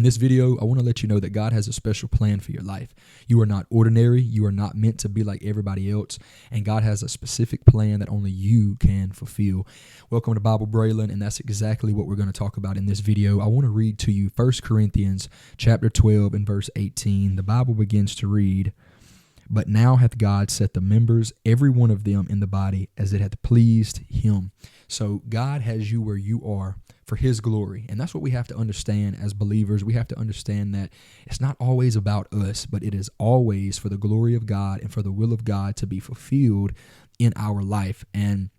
In this video, I want to let you know that God has a special plan for your life. You are not ordinary. You are not meant to be like everybody else. And God has a specific plan that only you can fulfill. Welcome to Bible Braylon, and that's exactly what we're going to talk about in this video. I want to read to you 1 Corinthians chapter 12 and verse 18. The Bible begins to read, "But now hath God set the members, every one of them, in the body, as it hath pleased him." So God has you where you are for his glory. And that's what we have to understand as believers. We have to understand that it's not always about us, but it is always for the glory of God and for the will of God to be fulfilled in our life. And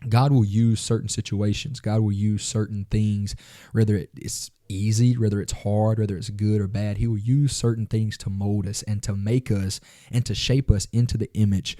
God will use certain situations. God will use certain things, whether it's easy, whether it's hard, whether it's good or bad. He will use certain things to mold us and to make us and to shape us into the image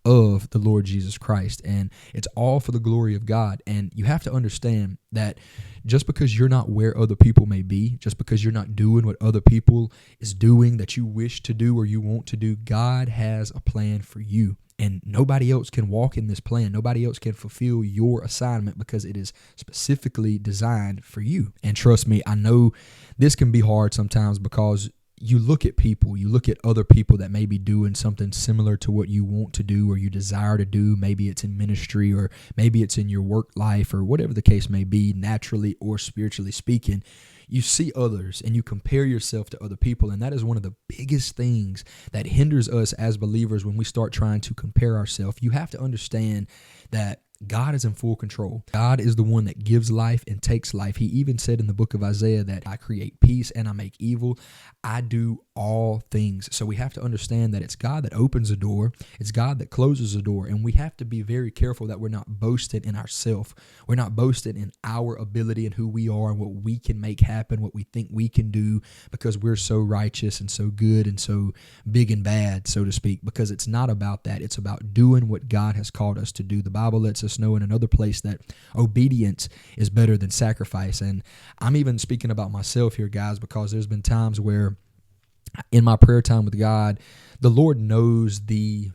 of the Lord Jesus Christ. And it's all for the glory of God. And you have to understand that just because you're not where other people may be, just because you're not doing what other people is doing that you wish to do or you want to do, God has a plan for you. And nobody else can walk in this plan. Nobody else can fulfill your assignment because it is specifically designed for you. And trust me, I know this can be hard sometimes because you look at people, you look at other people that may be doing something similar to what you want to do or you desire to do. Maybe it's in ministry or maybe it's in your work life or whatever the case may be, naturally or spiritually speaking. You see others and you compare yourself to other people. And that is one of the biggest things that hinders us as believers when we start trying to compare ourselves. You have to understand that God is in full control. God is the one that gives life and takes life. He even said in the book of Isaiah that I create peace and I make evil. I do all things. So we have to understand that it's God that opens a door. It's God that closes a door. And we have to be very careful that we're not boasting in ourselves. We're not boasting in our ability and who we are and what we can make happen, what we think we can do because we're so righteous and so good and so big and bad, so to speak, because it's not about that. It's about doing what God has called us to do. The Bible lets us know in another place that obedience is better than sacrifice. And I'm even speaking about myself here, guys, because there's been times where in my prayer time with God, the Lord knows the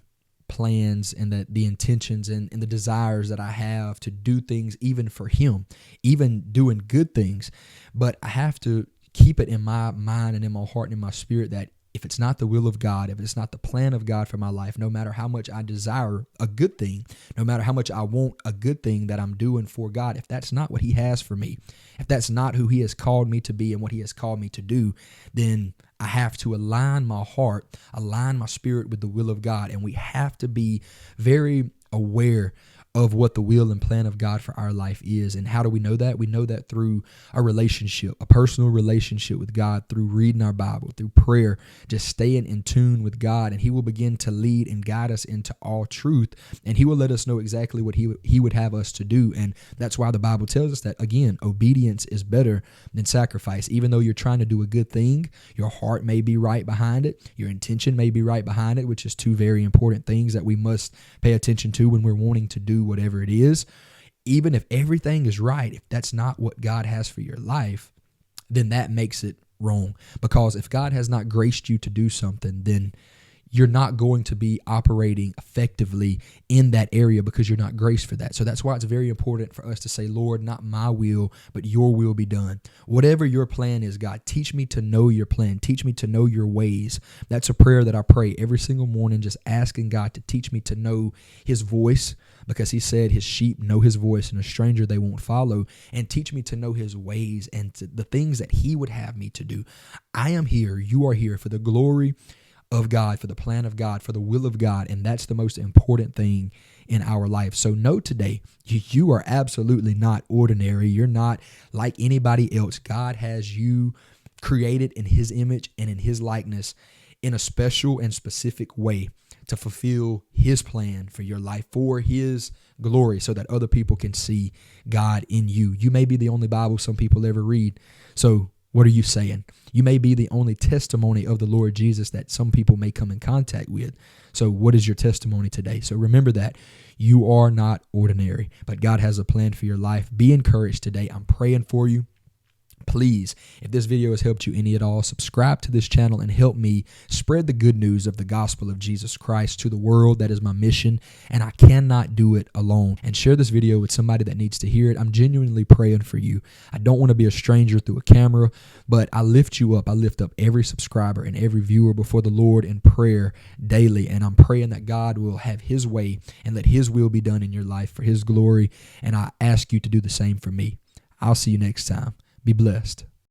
plans and the intentions and the desires that I have to do things even for him, even doing good things. But I have to keep it in my mind and in my heart and in my spirit that if it's not the will of God, if it's not the plan of God for my life, no matter how much I desire a good thing, no matter how much I want a good thing that I'm doing for God, if that's not what he has for me, if that's not who he has called me to be and what he has called me to do, then I have to align my heart, align my spirit with the will of God. And we have to be very aware of what the will and plan of God for our life is. And how do we know that? We know that through a relationship, a personal relationship with God, through reading our Bible, through prayer, just staying in tune with God. And he will begin to lead and guide us into all truth. And he will let us know exactly what he would have us to do. And that's why the Bible tells us that, again, obedience is better than sacrifice. Even though you're trying to do a good thing, your heart may be right behind it. Your intention may be right behind it, which is two very important things that we must pay attention to when we're wanting to do whatever it is. Even if everything is right, if that's not what God has for your life, then that makes it wrong. Because if God has not graced you to do something, then you're not going to be operating effectively in that area because you're not graced for that. So that's why it's very important for us to say, Lord, not my will, but your will be done. Whatever your plan is, God, teach me to know your plan. Teach me to know your ways. That's a prayer that I pray every single morning, just asking God to teach me to know his voice, because he said his sheep know his voice and a stranger they won't follow, and teach me to know his ways and the things that he would have me to do. I am here. You are here for the glory of God, for the plan of God, for the will of God. And that's the most important thing in our life. So know today, you are absolutely not ordinary. You're not like anybody else. God has you created in his image and in his likeness in a special and specific way to fulfill his plan for your life, for his glory, so that other people can see God in you. You may be the only Bible some people ever read. So what are you saying? You may be the only testimony of the Lord Jesus that some people may come in contact with. So what is your testimony today? So remember that you are not ordinary, but God has a plan for your life. Be encouraged today. I'm praying for you. Please, if this video has helped you any at all, subscribe to this channel and help me spread the good news of the gospel of Jesus Christ to the world. That is my mission, and I cannot do it alone. And share this video with somebody that needs to hear it. I'm genuinely praying for you. I don't want to be a stranger through a camera, but I lift you up. I lift up every subscriber and every viewer before the Lord in prayer daily, and I'm praying that God will have His way and let His will be done in your life for His glory, and I ask you to do the same for me. I'll see you next time. Be blessed.